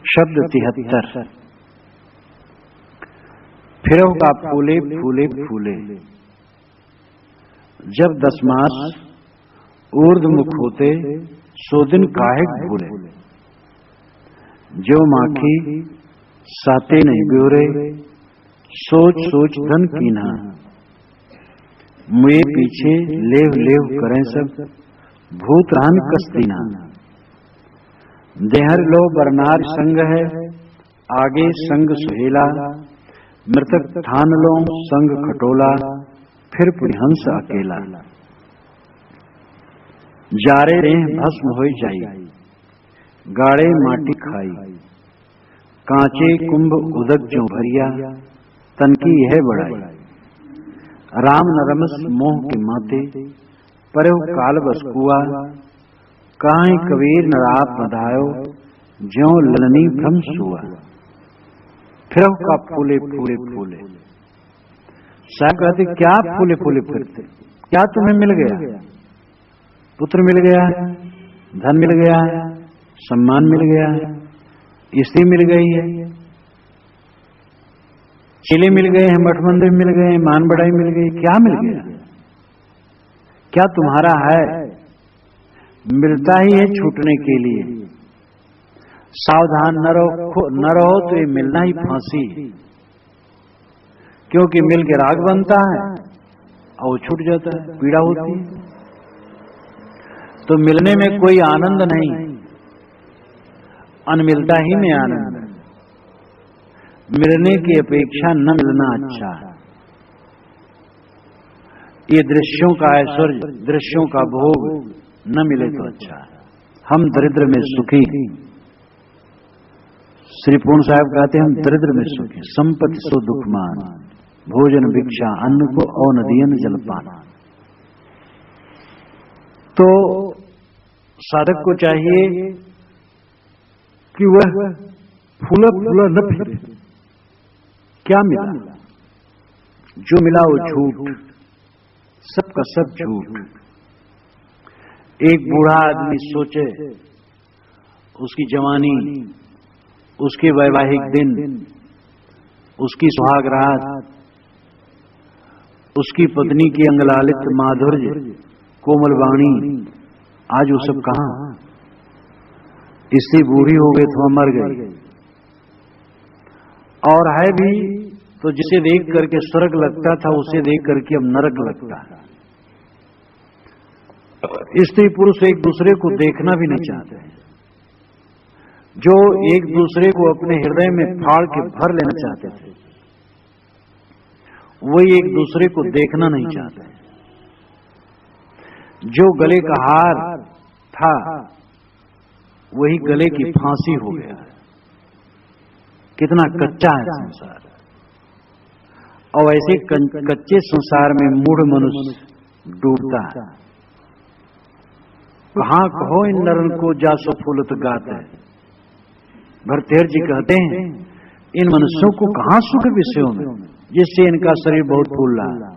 शब्द 73। फिरव का फूले फूले फूले, जब 10 मास ऊर्ध्वमुख होते, सो दिन काहे भूले। जो माखी साते नहीं ब्योरे, सोच सोच धन कीन्हा। मुए पीछे लेव लेव करें सब, भूत रान कस्तीना। देहर लो बरनार संग है, आगे संग सुहेला। मृतक ठान लो संग खटोला, फिर पुरहंस अकेला। जारे रेह भस्म होई जाई, गाड़े माटी खाई। कांचे कुंभ उदक जो भरिया, तन की यह बड़ाई। राम नरमस मोह के माते, परव काल बस कुआ। काहे कबीर नराप बधायो, ज्यों ललनी भ्रम सुआ। फिरव का फूले फूले फूले। साहब कहते क्या फूले फूले फिरते, क्या तुम्हें मिल गया? पुत्र मिल गया है, धन मिल गया है, सम्मान मिल गया है, स्त्री मिल गई है, चेले मिल गए हैं, मठ मंदिर मिल गए हैं, मान बढ़ाई मिल गई, क्या मिल गया? क्या तुम्हारा है? मिलता ही है छूटने के लिए। सावधान न रहो तो ये मिलना ही फांसी, क्योंकि मिल के राग बनता है और वो छूट जाता है, पीड़ा होती है। तो मिलने में कोई आनंद नहीं, अनमिलता ही में आनंद है। मिलने की अपेक्षा न मिलना अच्छा है। ये दृश्यों का ऐश्वर्य, दृश्यों का भोग न मिले तो अच्छा है। हम दरिद्र में सुखी। श्री पूर्ण साहब कहते हैं हम दरिद्र में सुखी। संपत्ति सो दुखमान, भोजन भिक्षा अन्न को अनदियन जलपान। तो साधक को चाहिए कि वह फूला फूला न फिरे। क्या मिला? जो मिला वो झूठ, सबका सब झूठ। एक बूढ़ा आदमी सोचे, उसकी जवानी, उसके वैवाहिक दिन, उसकी सुहाग रात, उसकी पत्नी की अंगलालित माधुर्य, कोमल वाणी, आज वो सब कहां? इससे बूढ़ी हो गई तो मर गई। और है भी तो जिसे देख करके स्वर्ग लगता था, उसे देख करके अब नरक लगता है। स्त्री पुरुष एक दूसरे को देखना भी नहीं चाहते। जो एक दूसरे को अपने हृदय में फाड़ के भर लेना चाहते थे, वही एक दूसरे को देखना नहीं चाहते। जो गले का हार था, वही गले की फांसी हो गया। कितना कच्चा है संसार। और ऐसे कच्चे संसार में मूढ़ मनुष्य डूबता है। कहां कहो इन नरन को जासो फूलत गात है। भरतेर जी कहते हैं इन मनुष्यों को कहां सुख विषयों में, जिससे इनका शरीर बहुत फूल रहा है।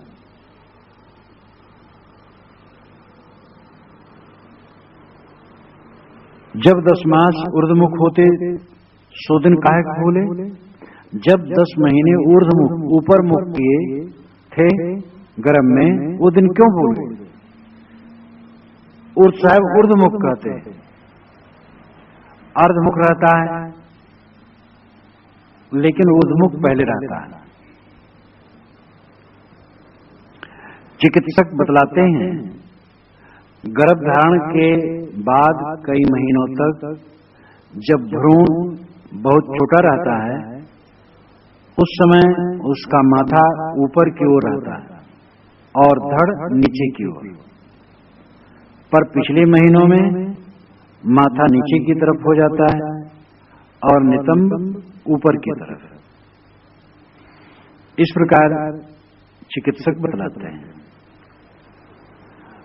जब 10 मास ऊर्ध्वमुख होते, सो दिन काहे फूले। जब 10 महीने ऊर्ध्वमुख ऊपर मुख किए थे गर्भ में, वो दिन क्यों भूले? ऊर्ध साहब ऊर्ध्वमुख कहते हैं, अर्धमुख रहता है, लेकिन ऊर्ध्वमुख पहले रहता है। चिकित्सक बतलाते हैं गर्भ धारण के बाद कई महीनों तक जब भ्रूण बहुत छोटा रहता है, उस समय उसका माथा ऊपर की ओर रहता है और धड़ नीचे की ओर। पर पिछले महीनों में माथा नीचे की तरफ हो जाता है और नितंब ऊपर की तरफ। इस प्रकार चिकित्सक बतलाते हैं।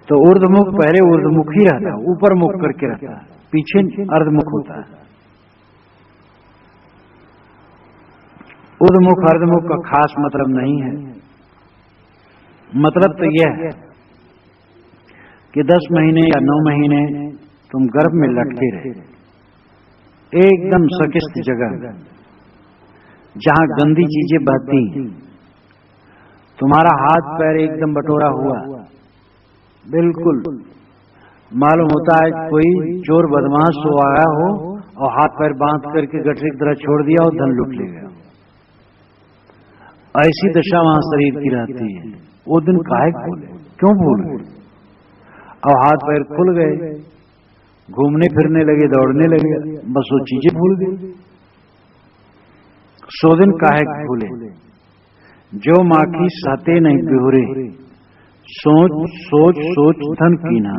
तो ऊर्ध्वमुख पहले ऊर्ध्वमुख ही रहता है, ऊपर मुख करके रहता है, पीछे अर्धमुख होता है। ऊर्ध्वमुख अर्धमुख का खास मतलब नहीं है। मतलब तो यह है कि 10 महीने या 9 महीने तुम गर्भ में लटके रहे, एकदम सकिस्त जगह जहां गंदी चीजें बहती, तुम्हारा हाथ पैर एकदम बटोरा हुआ, बिल्कुल मालूम होता है कोई चोर बदमाश हो आया हो और हाथ पैर बांध करके गठरी की तरह छोड़ दिया और धन लूट ले गया। ऐसी दशा वहां शरीर की रहती है। वो दिन काहे भूले, क्यों भूल गए? और हाथ पैर खुल गए, घूमने फिरने लगे, दौड़ने लगे, बस वो चीजें भूल गई। सो दिन काहे भूले? जो माखी सहते नहीं बिहुरे, सोच सोच सोच धन कीना,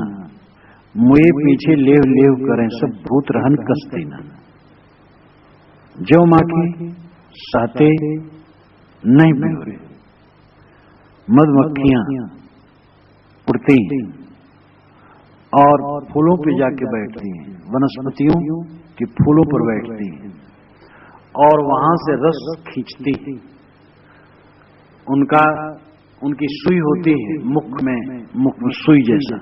मुए पीछे लेव लेव करें सब भूत रहन कसते ना। जो माखी सहते नहीं बिहुरे, मधुमक्खियां उड़ती और फूलों पे जाके बैठती हैं, वनस्पतियों के फूलों पर बैठती हैं और वहां से रस खींचती। उनकी सुई होती है मुख में सुई जैसा,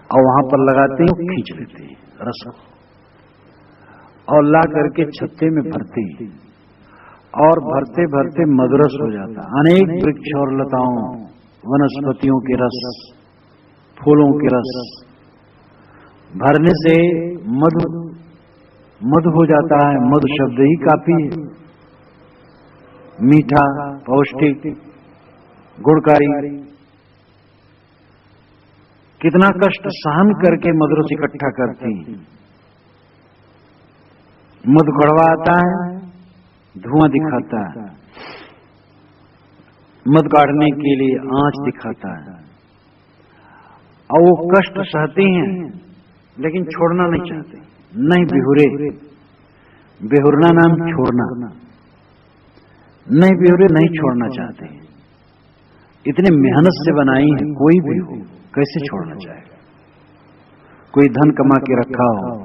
और वहां पर लगाते हैं, खींच लेते हैं रस और ला करके छत्ते में भरती, और भरते भरते मधुरस हो जाता। अनेक वृक्ष और लताओं, वनस्पतियों के रस, फूलों के रस भरने से मधु हो जाता है। मधु शब्द ही काफी है, मीठा, पौष्टिक, गुणकारी। कितना कष्ट सहन करके मधुरस इकट्ठा करती। मधु कड़वा आता है, धुआं दिखाता है, मध काटने के लिए आंच दिखाता है, और वो कष्ट सहती हैं लेकिन छोड़ना नहीं चाहते। नहीं बिहुरे, बिहुरना नाम छोड़ना, नहीं बिहुरे, नहीं छोड़ना चाहते। इतने मेहनत से बनाई है, कोई भी हो कैसे छोड़ना चाहेगा? कोई धन कमा के रखा हो,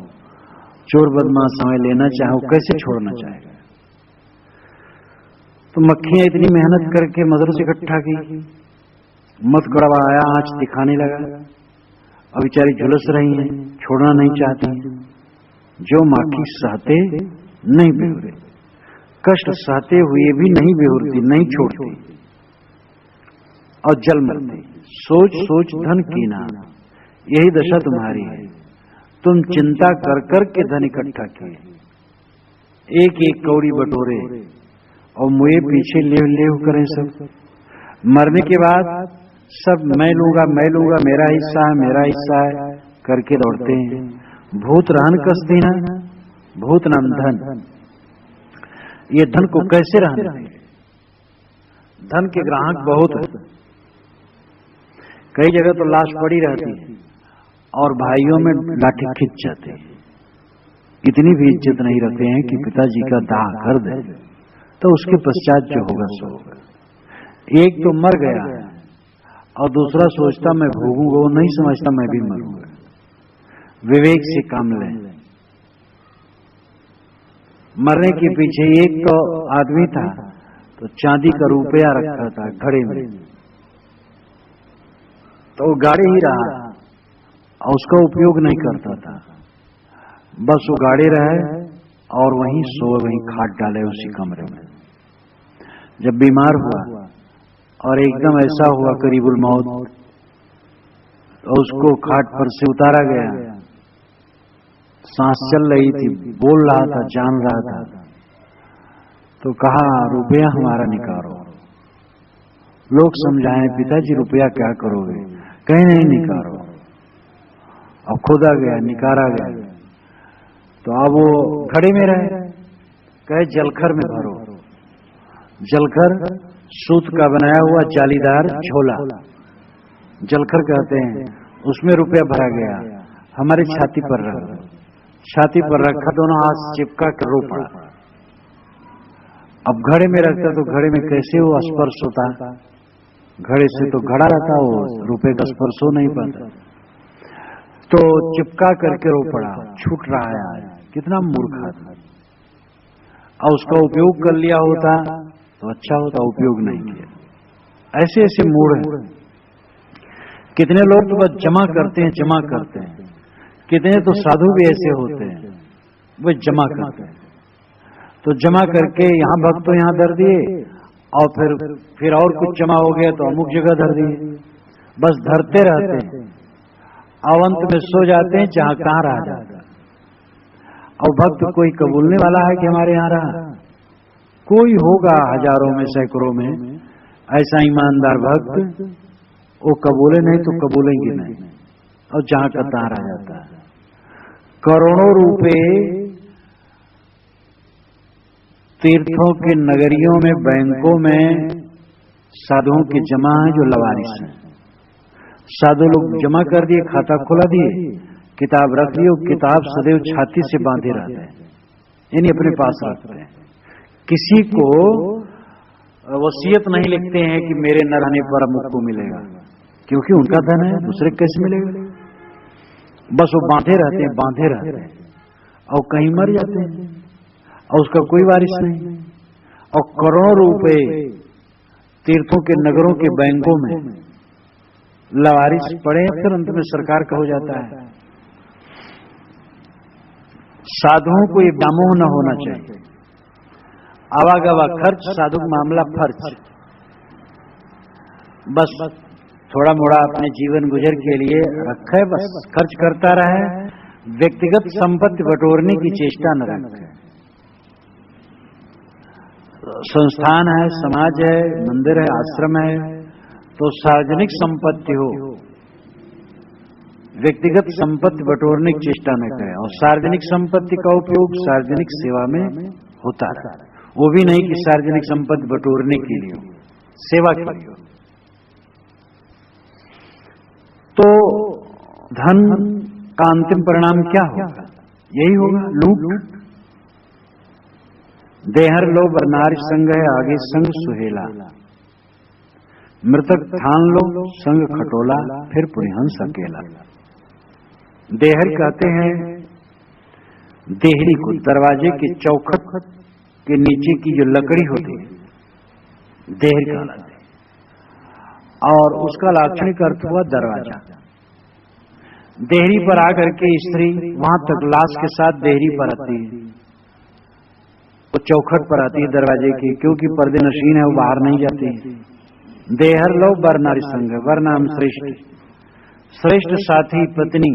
चोर बदमाश समय लेना चाहे, कैसे छोड़ना चाहेगा? तो मक्खियां इतनी मेहनत करके मधुरस इकट्ठा की, मध कड़वा आया, आंच दिखाने लगा, अब बेचारी झुलस रही हैं, छोड़ना नहीं चाहती। जो माखी सहते नहीं बिहुरे, कष्ट सहते हुए भी नहीं बिहुरती, नहीं छोड़ती और जल मरती। सोच सोच धन कीना, यही दशा तुम्हारी है। तुम चिंता कर कर के धन इकट्ठा किए, एक एक कौड़ी बटोरे और मुए पीछे लेव लेव करें सब। मरने के बाद सब मैं लूंगा, मेरा हिस्सा है, मेरा हिस्सा है करके दौड़ते हैं। भूत रहन कसती ना, भूत नाम धन। ये धन को कैसे रहने दें? धन के ग्राहक बहुत है, कई जगह तो लाश पड़ी रहती है और भाइयों में लाठी खिंच जाते हैं। इतनी भी इज्जत नहीं रखते हैं कि पिताजी का दाह कर दे, तो उसके पश्चात जो होगा सो होगा। एक तो मर गया और दूसरा सोचता मैं भोगूंगा, वो नहीं समझता मैं भी मरूंगा। विवेक से काम लें। मरने के पीछे एक तो आदमी था, तो चांदी का रुपया रखा था घड़े में, तो वो गाड़े ही रहा और उसका उपयोग नहीं करता था। बस वो गाड़े रहे और वहीं सो, वहीं खाट डाले उसी कमरे में। जब बीमार हुआ और एकदम ऐसा हुआ करीबुल मौत, तो उसको खाट पर से उतारा गया। सांस चल रही थी, बोल रहा था, जान रहा था, तो कहा रुपया हमारा निकालो। लोग समझाएं पिताजी रुपया क्या करोगे? कहीं नहीं निकालो। अब खोदा गया, निकारा गया, तो अब वो घड़े में रहे। कहे जलखर में भरो। जलखर सूत का बनाया हुआ जालीदार झोला, जलखर कहते हैं, उसमें रुपया भरा गया। हमारे छाती पर रखा, छाती पर रखा, दोनों हाथ चिपका कर रो पड़ा। अब घड़े में रखता तो घड़े में कैसे वो स्पर्श होता? घड़े से तो घड़ा रहता, वो रुपए का स्पर्श हो नहीं पाता, तो चिपका करके रो पड़ा। छूट रहा है आज, कितना मूर्ख आदमी। और उसका उपयोग कर लिया होता तो अच्छा होता, उपयोग नहीं किया। ऐसे ऐसे मूड हैं। कितने लोग तो बस जमा करते हैं, जमा करते हैं। कितने तो साधु भी ऐसे होते हैं वो जमा करते हैं। तो जमा करके यहाँ भक्त तो यहाँ धर दिए, और फिर और कुछ जमा हो गया तो अमुक जगह धर दिए, बस धरते रहते हैं। अवंत में सो जाते हैं जहां कहां रह जाता है। और भक्त कोई कबूलने वाला है कि हमारे यहाँ रहा? कोई होगा हजारों में सैकड़ों में ऐसा ईमानदार भक्त, वो कबूले नहीं तो कबूलेंगे नहीं, और जहां का तहां रह जाता है। करोड़ों रुपए तीर्थों के नगरियों में, बैंकों में साधुओं के जमा है जो लवारिस हैं। साधु लोग जमा कर दिए, खाता खोला दिए, किताब रख दिए, किताब सदैव छाती से बांधे रहते हैं, यानी अपने पास रखते हैं। किसी को वसीयत नहीं लिखते हैं कि मेरे न रहने पर अमुक को मिलेगा, क्योंकि उनका धन है, दूसरे कैसे मिलेगा। बस वो बांधे रहते हैं, बांधे रहते हैं, और कहीं मर जाते हैं और उसका कोई वारिस नहीं। और करोड़ों रुपए तीर्थों के नगरों के बैंकों में लवारिस पड़े, फिर अंत में सरकार का हो जाता है। साधुओं को ये व्यामोह न होना चाहिए। आवागवा खर्च, साधु का मामला फर्ज, बस थोड़ा मोड़ा अपने जीवन गुजर के लिए रखे, बस खर्च करता रहे, व्यक्तिगत संपत्ति बटोरने की चेष्टा न रखे। संस्थान है, समाज है, मंदिर है, आश्रम है, तो सार्वजनिक संपत्ति हो, व्यक्तिगत संपत्ति बटोरने की चेष्टा न करें। और सार्वजनिक संपत्ति का उपयोग सार्वजनिक सेवा में होता है, वो भी नहीं कि सार्वजनिक संपत्ति बटोरने के लिए हो, सेवा के लिए हो। तो धन का अंतिम परिणाम क्या होगा? यही होगा, लूट। देहर लो बरनार संग है, आगे संग सुहेला, मृतक ठान लो संग खटोला, फिर पुरिहंस अकेला। देहर कहते हैं देहरी को, दरवाजे के चौखट के नीचे की जो लकड़ी होती है, देहर कहलाते हैं। और उसका लाक्षणिक अर्थ हुआ दरवाजा। देहरी पर आकर के स्त्री वहां तक लाश के साथ देहरी पर आती है, वो चौखट पर आती है दरवाजे की, क्योंकि पर्दे नशीन है, वो बाहर नहीं जाती। देहर लो बर नारी संग, वर नाम श्रेष्ठ, श्रेष्ठ साथी पत्नी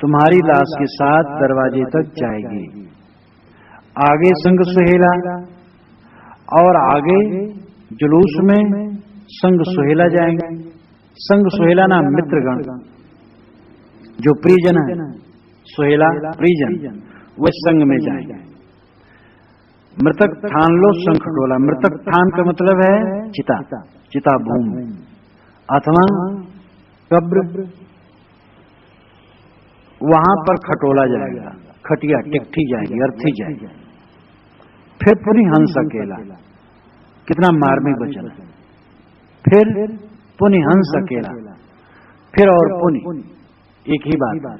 तुम्हारी लाश के साथ दरवाजे तक जाएगी। आगे संग सुहेला, और आगे जुलूस में संग सुहेला जाएंगे। संग सुहेला नाम मित्रगण, जो प्रियजन है, सुहेला प्रियजन, वे संग में जाएंगे। मृतक ठान लो संग खटोला, मृतक ठान का मतलब है चिता, चिता भूमि अथवा कब्र, वहां पर खटोला जाएगा, खटिया टिकठी जाएगी, अर्थी जाएगी। फिर पुनः हंस अकेला, कितना मार्मिक वचन है। फिर पुनः हंस अकेला, फिर और पुनः, एक ही बात।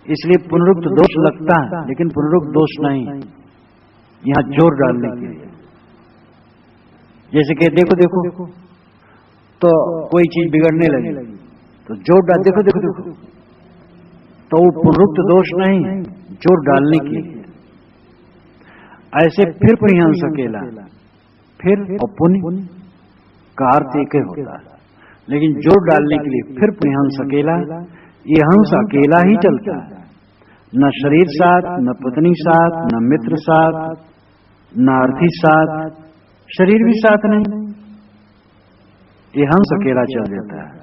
इसलिए पुनरुक्त दोष लगता है, लेकिन पुनरुक्त दोष नहीं, यहां जोर डालने के लिए। जैसे कि देखो देखो तो कोई चीज बिगड़ने लगी तो जोर डाल, देखो देखो देखो, तो वो पुनरुक्त दोष नहीं, जोर डालने के लिए। ऐसे फिर पुनः अकेला, फिर और पुण्य का अर्थ एक ही होता है, लेकिन जोर डालने के लिए फिर पुनः अकेला। ये हंस अकेला ही चलता है, न शरीर साथ, न पत्नी साथ, न मित्र साथ, न अर्थी साथ, शरीर भी साथ नहीं, ये हंस अकेला चल जाता है।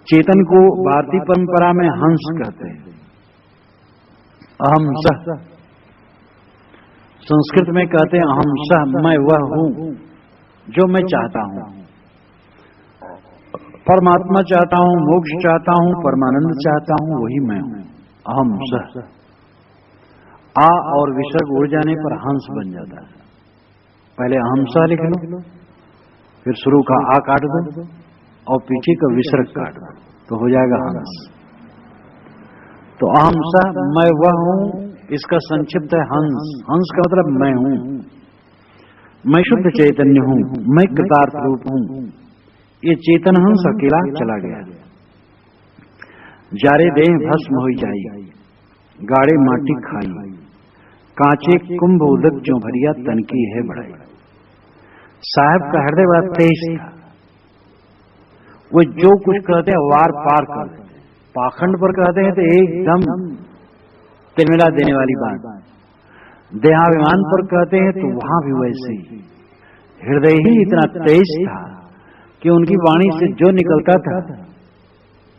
चेतन को भारतीय परंपरा में हंस कहते हैं, अहम सह। संस्कृत में कहते हैं अहम सह, मैं वह हूं जो मैं चाहता हूं, परमात्मा चाहता हूं, मोक्ष चाहता हूं, परमानंद चाहता हूं, वही मैं हूं, अहम सह। आ और विसर्ग उड़ जाने पर हंस बन जाता है। पहले अहम सह लिख लो, फिर शुरू का आ काट दो और पीछे का विसर्ग काट दो, तो हो जाएगा हंस। तो अहम सह, मैं वह हूं, इसका संक्षिप्त है हंस। हंस का मतलब मैं हूं, मैं शुद्ध चैतन्य हूं, मैं कृतार्थ रूप हूं। ये चेतन हंस अकेला चला गया। जारे देह भस्म हो जाई, गाड़े माटी खाई, कांचे कुंभ उदक जो भरिया तन की है बड़ाई। साहब का हृदय बड़ा तेज था, वो जो कुछ कहते हैं वार पार कर देते, पाखंड पर कहते हैं तो एकदम तिलमिला देने वाली बात, देहाभिमान पर कहते हैं तो वहां भी वैसे ही। हृदय ही इतना तेज था कि उनकी वाणी से जो निकलता था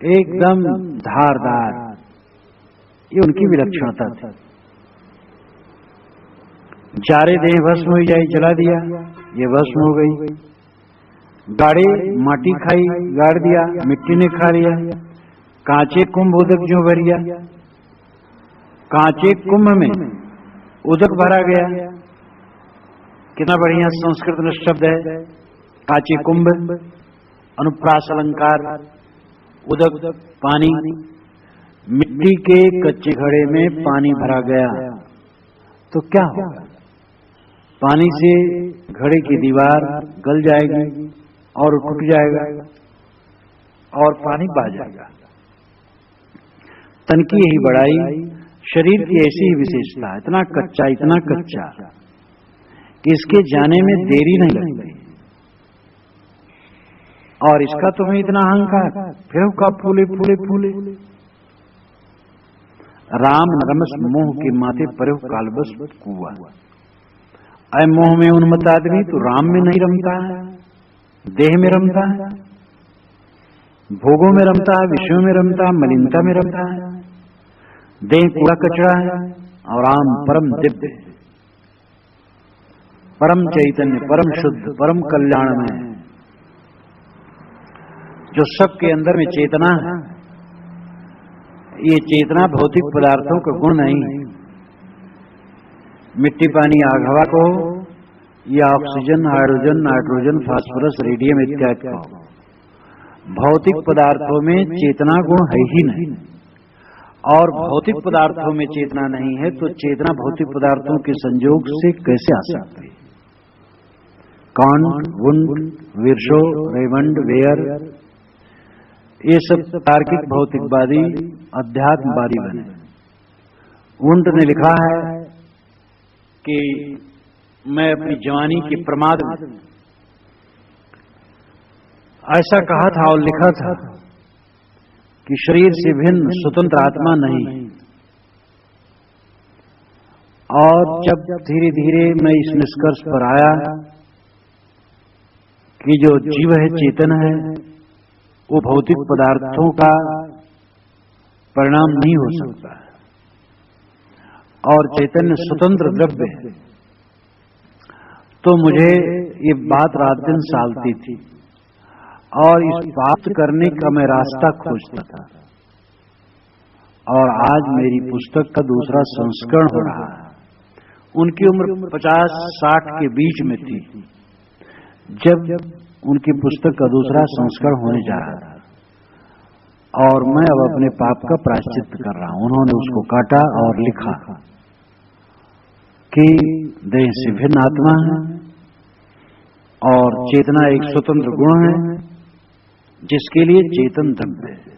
एकदम धारदार, ये उनकी विलक्षणता थी। जारे देह भस्म हो जाए, जला दिया, ये भस्म हो गई। गाड़े माटी खाई, गाड़ दिया, मिट्टी ने खा लिया। कांचे कुंभ उदक जो भरिया, कांचे कुंभ में उदक भरा गया। कितना बढ़िया संस्कृत में शब्द है, कांचे कुंभ, अनुप्रास अलंकार, उदक पानी। मिट्टी के कच्चे घड़े में पानी भरा गया तो क्या होगा? पानी से घड़े की दीवार गल जाएगी और टूट जाएगा और पानी बह जाएगा। तन की यही बड़ाई, शरीर की ऐसी ही विशेषता, इतना कच्चा कि इसके जाने में देरी नहीं लगती। और इसका तुम्हें इतना अहंकार, फिर का फूले फूले फूले। राम नरमस मोह के माथे पर कालबस कुआ। अय मोह में उन्मत्त आदमी तो राम में नहीं रमता है, देह में रमता है, भोगों में रमता है, विषयों में रमता है, मलिनता में रमता है। देह कूड़ा कचरा है और राम परम दिव्य, परम चैतन्य, परम शुद्ध, परम कल्याण में, जो सबके अंदर में चेतना है। ये चेतना भौतिक पदार्थों का गुण नहीं है। मिट्टी, पानी, आग, हवा को, या oxygen, hydrogen, nitrogen, phosphorus, radium इत्यादि को, भौतिक पदार्थों में चेतना गुण है ही नहीं। और भौतिक पदार्थों में चेतना नहीं है तो चेतना भौतिक पदार्थों के संयोग से कैसे आ सकती है? कांट, वुंड, विर्शो, रेमंड, वेयर, ये सब तार्किक भौतिकवादी अध्यात्मवादी बने। वुंड ने लिखा है कि मैं अपनी जवानी के प्रमाद में ऐसा कहा था और लिखा था कि शरीर से भिन्न स्वतंत्र आत्मा नहीं। और जब धीरे धीरे मैं इस निष्कर्ष पर आया कि जो जीव है, चेतन है, वो भौतिक पदार्थों का परिणाम नहीं हो सकता और चैतन्य स्वतंत्र द्रव्य है, तो मुझे ये बात रात दिन सालती थी और इस प्राप्त करने का मैं रास्ता खोजता था। और आज मेरी पुस्तक का दूसरा संस्करण हो रहा है। उनकी उम्र 50-60 के बीच में थी जब उनकी पुस्तक का दूसरा संस्करण होने जा रहा था और मैं अब अपने पाप का प्रायश्चित कर रहा हूं। उन्होंने उसको काटा और लिखा कि देह से भिन्न आत्मा है और चेतना एक स्वतंत्र गुण है जिसके लिए चेतन द्रव्य है।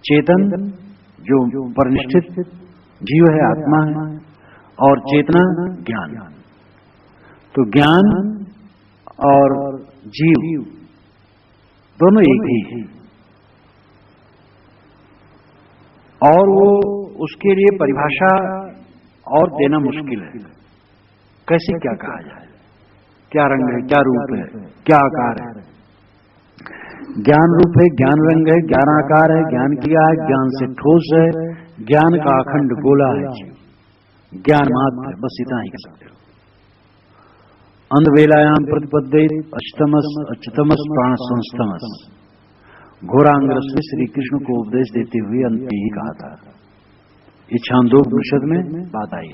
चेतन जो परिनिष्ठित जीव है, आत्मा है, और चेतना ज्ञान। तो ज्ञान और जीव दोनों एक ही है और वो उसके लिए परिभाषा और देना मुश्किल है। कैसे क्या कहा जाए, क्या रंग है, क्या रूप है, क्या आकार है? ज्ञान रूप है, ज्ञान रंग है, ज्ञान आकार है, ज्ञान क्रिया है, ज्ञान से ठोस है, ज्ञान का अखंड गोला है, ज्ञान मात्र, बस इतना ही कह सकते हो। अंधवेलायाम प्रतिपद्ये अष्टमस अच्युतमस प्राण संस्तमस। घोरांग्रस ने श्री कृष्ण को उपदेश देते हुए अंत ही कहा था। ये छांदोपनिषद में बात आई।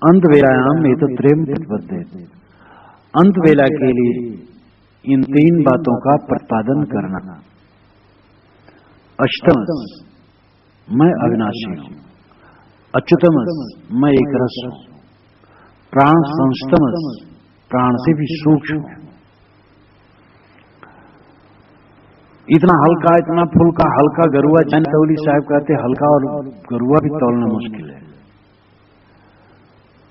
अंधवेलायाम एतत्त्रयम् प्रतिपद्ये, अंत वेला के लिए इन तीन बातों का प्रतिपादन करना। अष्टमस, मैं अविनाशी हूं। अच्युतमस, मैं एक रस हूं। प्राण संस्तमस, प्राण से भी सूक्ष्म हूं। इतना हल्का, इतना फुल्का, हल्का गरुआ। जैन तौली साहब कहते हल्का और गरुआ भी तौलना मुश्किल है,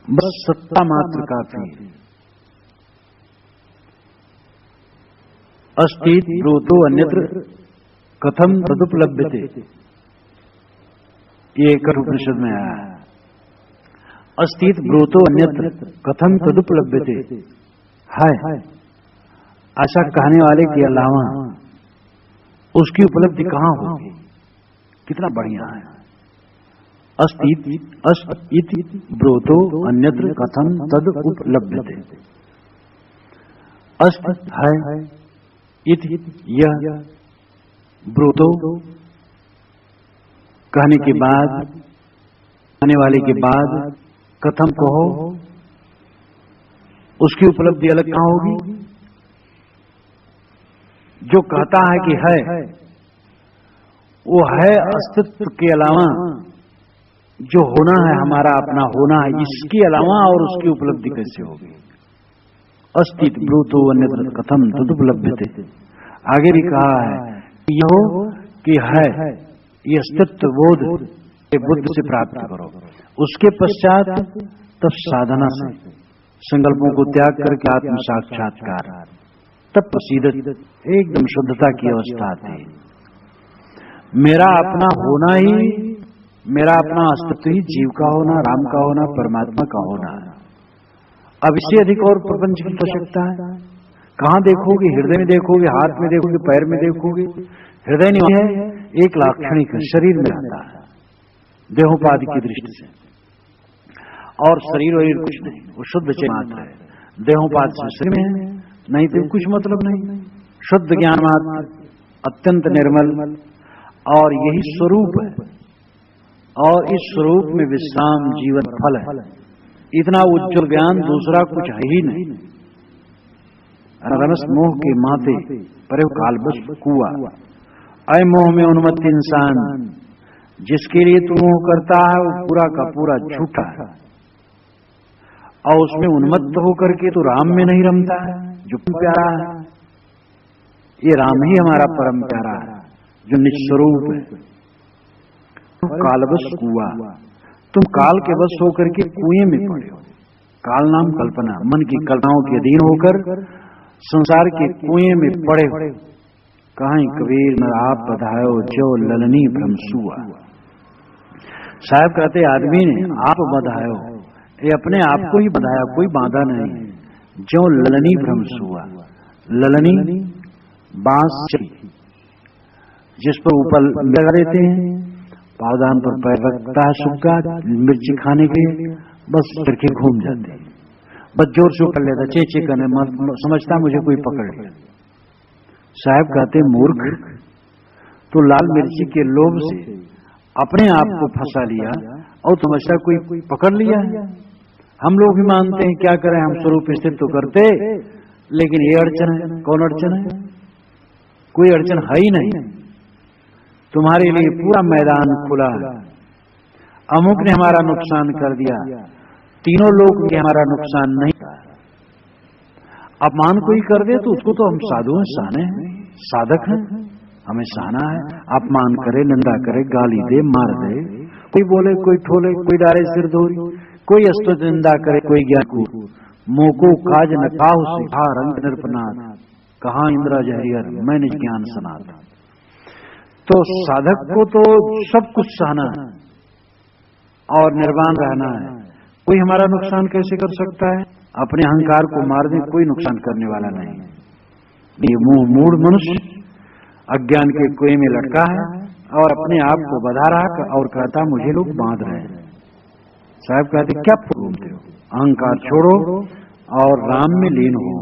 बस सत्ता मात्र काफी है। अस्तित ब्रूतो अन्यत्र कथम तदुपलभ्यते, ये एक उपनिषद में आया है। अस्तित ब्रूतो अन्यत्र कथम तदुपलभ्यते है, ऐसा कहने वाले के अलावा उसकी उपलब्धि कहां होगी? कितना बढ़िया है। अस्तित ब्रूतो अन्यत्र कथम तद उपलभ्यते। अस्त है, इति यह, ब्रूतो कहने के बाद, कहने वाले के बाद, कथम कहो, उसकी उपलब्धि अलग कहां होगी? जो कहता है कि है, वो है अस्तित्व के अलावा जो होना है, हमारा अपना होना है, इसके अलावा और उसकी उपलब्धि कैसे होगी? अस्तित ब्रूतो अन्यत्र कथम तदुपलभ्यते। आगे भी कहा है यह कि है, ये अस्तित्व बोध बुद्ध से प्राप्त करो। उसके पश्चात तब साधना से संकल्पों को त्याग करके आत्म साक्षात्कार, तब प्रसीदत, एकदम शुद्धता की अवस्था आती है। मेरा अपना होना ही, मेरा अपना अस्तित्व ही जीव का होना, राम का होना, परमात्मा का होना है। अब इससे अधिक और प्रपंच की आवश्यकता है? कहां देखोगे? हृदय में देखोगे, हाथ में देखोगे, पैर में देखोगे? हृदय नहीं है, एक लाक्षणिक शरीर में रहता है देहोपाधि की दृष्टि से, और शरीर वरीर कुछ नहीं, वो शुद्ध चेतन मात्र है। देहोपाधि से शरीर में है, नहीं तो कुछ मतलब नहीं। शुद्ध ज्ञान मात्र, अत्यंत निर्मल, और यही स्वरूप है, और इस स्वरूप में विश्राम जीवन फल है। इतना उज्जवल ज्ञान दूसरा कुछ है ही नहीं। रमस मोह के माते परे काल बस कुआ, अय मोह में उन्मत्त इंसान, जिसके लिए तू मोह करता है वो पूरा का पूरा झूठा है, और उसमें उन्मत्त होकर के तो राम में नहीं रमता है जो प्यारा है। ये राम ही हमारा परम प्यारा है जो निस्वरूप है। कालवश कुआ, तुम काल के वश होकर के कुएं में पड़े हो। काल नाम कल्पना, मन की कल्पनाओं के अधीन होकर संसार के कुएं में पड़े हो। कहीं कबीर न आप बधायो जो ललनी भ्रमसुआ। साहब कहते आदमी ने आप बधायो, ये अपने आप को ही बधाया, कोई बांधा नहीं। जो ललनी भ्रमसुआ, ललनी बांस जिस पर ऊपर लगा देते हैं, पावदान पर पैर रखता है सुग्गा मिर्ची खाने के लिए, बस करके घूम जाते हैं, बस जोर से कर लेता, चे करने, समझता मुझे कोई पकड़ लिया। साहब कहते मूर्ख, तो लाल मिर्ची के लोभ से अपने आप को फंसा लिया और समझता कोई पकड़ लिया है। हम लोग भी मानते हैं, क्या करें, हम स्वरूप स्थित तो करते, लेकिन ये अड़चन है। कौन अड़चन है? कोई अड़चन है ही नहीं। तुम्हारे लिए पूरा मैदान खुला है। अमुक ने हमारा नुकसान कर दिया, तीनों लोग ने हमारा नुकसान नहीं। अपमान कोई कर दे तो उसको तो हम साधु हैं, साने हैं, साधक हैं, हमें सहना है। अपमान करे, निंदा करे, गाली दे, मार दे, कोई बोले, कोई ठोले, कोई डारे सिर धोरी, कोई स्तुत निंदा करे, कोई ज्ञान को मोको काज न काहु सिखा रंग नृपनाथ, कहा इंद्रा जहरियर मैंने ज्ञान सनात। तो साधक को तो सब कुछ सहना है और निर्वाण रहना है। कोई हमारा नुकसान कैसे कर सकता है? अपने अहंकार को मार दे, कोई नुकसान करने वाला नहीं। ये मूढ़ मनुष्य अज्ञान के कुएं में लटका है और अपने आप को बधा रहा और कहता मुझे लोग बांध रहे हैं। साहब कहते क्या घूमते हो? अहंकार छोड़ो और राम में लीन हो।